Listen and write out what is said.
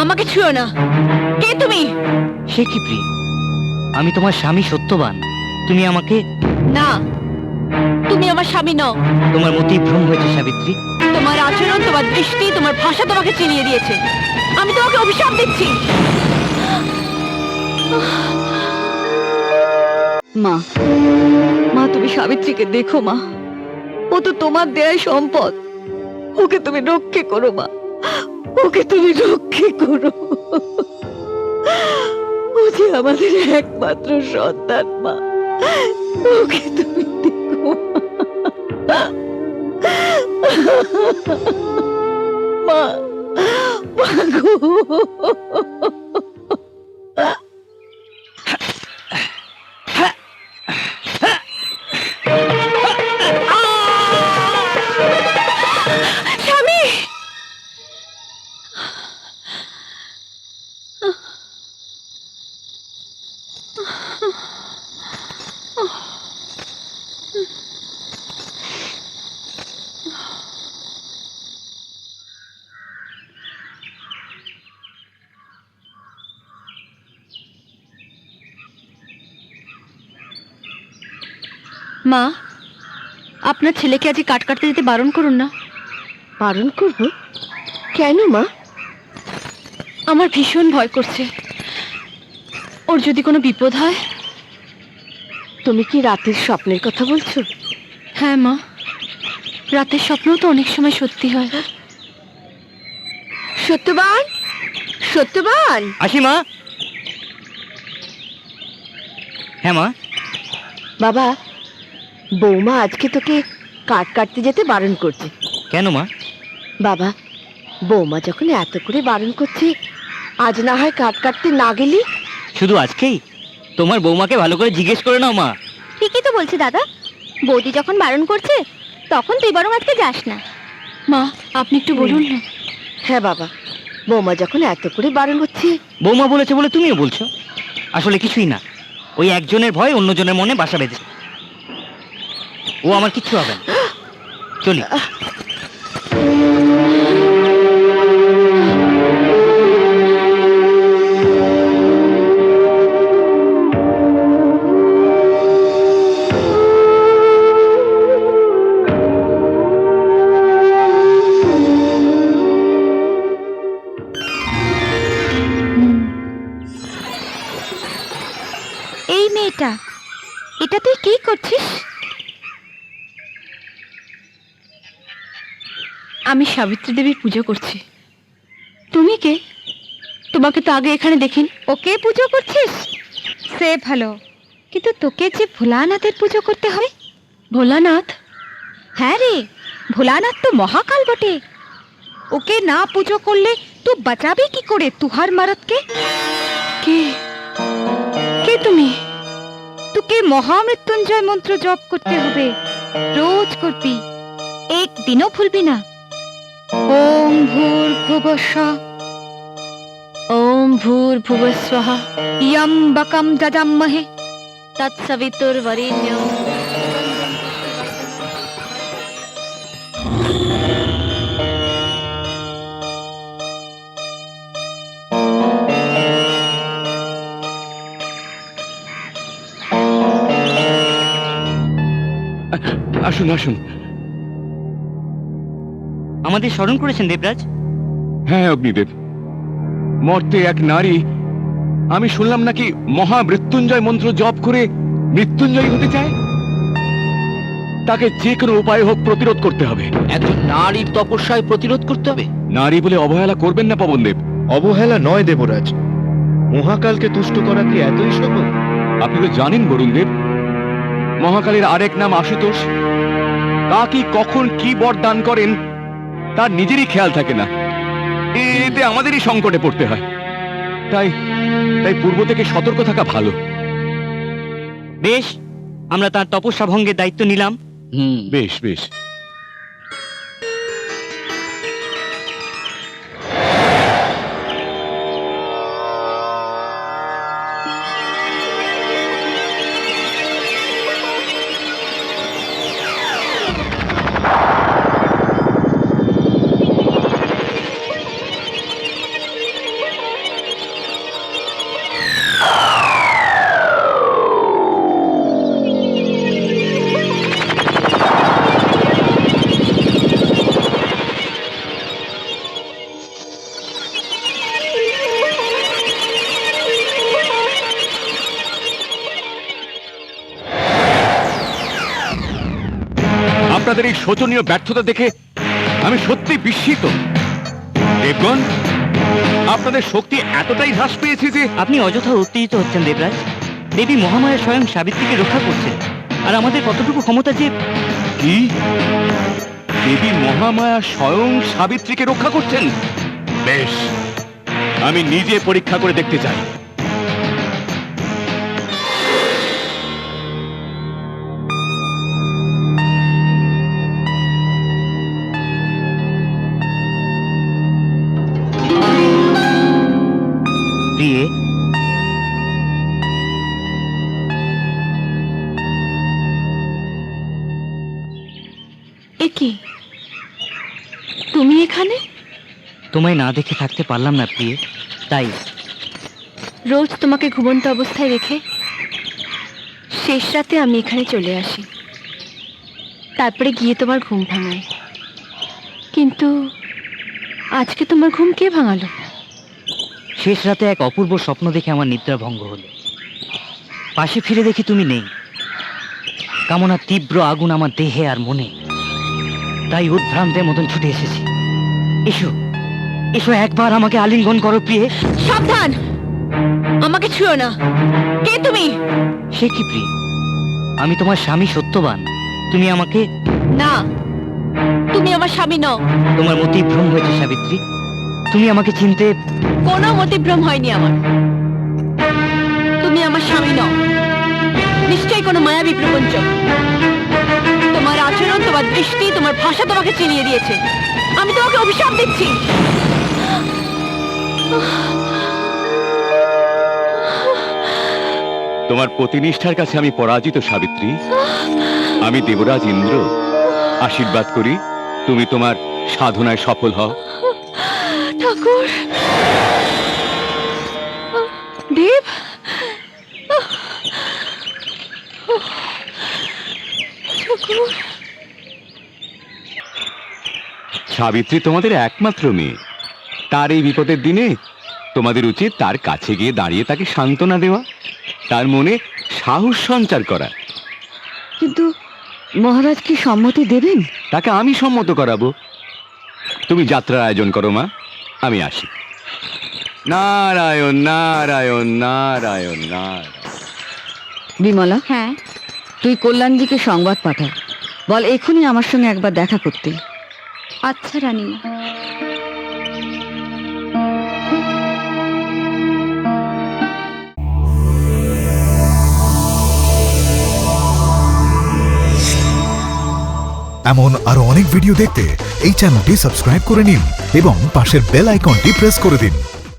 আমাকে ছুঁয়ো না। কে তুমি? সে কি প্রিয়, আমি তোমার স্বামী সত্যবান। তুমি আমাকে... না, তুমি আমার স্বামী নও। তোমার মতি ভ্রম হয়েছে সাবিত্রী। তোমার আচরণ, তোমার দৃষ্টি, তোমার ভাষা তোমাকে চিনিয়ে দিয়েছে। আমি তোমাকে অভিশাপ দিচ্ছি। মা, মা তুমি সাবিত্রীকে দেখো মা, ও তো তোমার দেয়া সম্পদ। ওকে তুমি রক্ষে করো মা, ওকে তুমি রক্ষে করো। ও যে আমাদের একমাত্র সন্তান মা, ওকে তুমি দেখো মা। মা গো। স্বামী, মা আপনার ছেলেকে আজ কাট কাটতে যেতে বারণ করুন না। বারণ করব? কেন মা? আমার ভীষণ ভয় করছে, ওর যদি কোনো বিপদ হয়। তুমি কি রাতের স্বপ্নের কথা বলছো? হ্যাঁ মা, রাতের স্বপ্নও তো অনেক সময় সত্যি হয়। সত্যবান, সত্যবান। আসি মা। হ্যাঁ মা। বাবা, বৌমা আজকে তোকে কাট কাটতে যেতে বারণ করছে। কেন মা? বাবা, বৌমা যখন এত করে বারণ করছে, আজ না হয় কাট কাটতে না গেলি? শুধু আজকেই? তোমার বৌমাকে ভালো করে জিজ্ঞেস করে নাও মা। ঠিকই তো বলছে দাদা, বৌদি যখন বারণ করছে তখন তুই বরং আজকে যাস না। মা আপনি একটু বলুন না। হ্যাঁ বাবা, বৌমা যখন এত করে বারণ হচ্ছে। বৌমা বলেছে বলে তুমিও বলছো? আসলে কিছুই না, ওই একজনের ভয় অন্যজনের মনে বাসা বেঁধেছে। ও আমার কিচ্ছু হবে না, চলি। এই মেয়েটা, এটা তুই কি করছিস? আমি সাবিত্রী দেবীর পুজো করছি। তুমি কে? তোমাকে তো আগে এখানে দেখিনি। ওকে পুজো করছিস সে ভালো, কিন্তু তোকে যে ভোলানাথের পুজো করতে হবে। ভোলানাথ? হ্যাঁ রে, ভোলানাথ তো মহাকাল বটে। ওকে না পুজো করলে তুই বাঁচাবে কি করে তুহার মারতকে? কে? কে তুমি? তোকে মহামৃত্যুঞ্জয় মন্ত্র জপ করতে হবে, রোজ করবি, একদিনও ভুলবি না। ওম ভূর্ভুবস্বঃ ওম ভূর্ভুবস্বঃ ইয়ম্বকম যজামহে তৎসবিতুর্বরেণ্যম। আসুন আসুন। আমাদের স্মরণ করেছেন দেবরাজ? হ্যাঁ অগ্নিদেব, মর্তে এক নারী, আমি শুনলাম নাকি মহামৃত্যুঞ্জয় মন্ত্র জপ করে মৃত্যুঞ্জয়ী হতে চায়। তাকে যে কোনো উপায় হোক প্রতিরোধ করতে হবে। একজন নারীর তপস্যায় প্রতিরোধ করতে হবে? নারী বলে অবহেলা করবেন না পবনদেব। অবহেলা নয় দেবরাজ, মহাকালকে তুষ্ট করা কি এতই সহজ? আপনি তো জানেন বরুণদেব, মহাকালের আরেক নাম আশুতোষ। কাকে কখন কি বর দান করেন তার নিজেরই খেয়াল থাকে না। এতে আমাদেরই সংকটে পড়তে হয়। তাই তাই পূর্ব থেকে সতর্ক থাকা ভালো। বেশ, আমরা তার তপস্যা ভঙ্গের দায়িত্ব নিলাম। বেশ বেশ। আপনাদের এই শোচনীয় ব্যর্থতা দেখে আমি সত্যি বিস্মিত। দেবগণ, আপনাদের শক্তি এতটাই হ্রাস পেয়েছে যে আপনি অযথা উত্তেজিত হচ্ছেন দেবরাজ। দেবী মহামায়া স্বয়ং সাবিত্রীকে রক্ষা করছেন, আর আমাদের কতটুকু ক্ষমতা যে... কি দেবী মহামায়া স্বয়ং সাবিত্রীকে রক্ষা করছেন? বেশ, আমি নিজে পরীক্ষা করে দেখতে চাই। প্রিয়ে, এ কি, তুমি এখানে? তোমায় না দেখে থাকতে পারলাম না প্রিয়ে, তাই। রোজ তোমাকে ঘুমন্ত অবস্থায় রেখে শেষ রাতে আমি এখানে চলে আসি, তারপরে গিয়ে তোমার ঘুম ভাঙাই। কিন্তু আজকে তোমার ঘুম কে ভাঙালো? শেষ রাতে এক অপূর্ব স্বপ্ন দেখে আমার নিদ্রা ভঙ্গ হলো। পাশে ফিরে দেখি তুমি নেই। কামনার তীব্র আগুন আমার দেহে আর মনে, তাই উদ্ভ্রান্তের মতন ছুটে এসেছি। এসো, এসো, একবার আমাকে আলিঙ্গন করো প্রিয়ে। সাবধান, আমাকে ছুঁয়ো না। কে তুমি? সে কি প্রিয়ে, আমি তোমার স্বামী সত্যবান। তুমি আমাকে... না, তুমি আমার স্বামী নও। তোমার মতিভ্রম হয়েছে সাবিত্রী, তুমি আমাকে চিনতে... কোনো মতিভ্রম হয়নি আমার। তুমি আমার স্বামী নও, নিশ্চয়ই কোনো মায়াবী প্রপঞ্চ। তোমার আচরণ, তোমার দৃষ্টি, তোমার ভাষা তোমাকে চিনিয়ে দিয়েছে। আমি তোমাকে অভিশাপ দিচ্ছি। তোমার প্রতিনিষ্ঠার কাছে আমি পরাজিত সাবিত্রী। আমি দেবরাজ ইন্দ্র আশীর্বাদ করি তুমি তোমার সাধনায় সফল হও। ঠাকুর, দেব, ঠাকুর। সাবিত্রী তোমাদের একমাত্র মেয়ে, তার এই বিপদের দিনে তোমাদের উচিত তার কাছে গিয়ে দাঁড়িয়ে তাকে সান্ত্বনা দেওয়া, তার মনে সাহস সঞ্চার করা। কিন্তু মহারাজ কি সম্মতি দেবেন? তাকে আমি সম্মত করাবো। তুমি যাত্রার আয়োজন করো মা, আমি আসি। নারায়ণ নারায়ণ নারায়ণ নারায়ণ। বিমলা, হ্যাঁ, তুই কল্যাণজিকে সংবাদ পাঠা, বল এখনই আমার সঙ্গে একবার দেখা করতে। আচ্ছা রানীমা। এমন আরো অনেক ভিডিও দেখতে এই চ্যানেলটি সাবস্ক্রাইব করে নিন এবং পাশের বেল আইকনটি প্রেস করে দিন।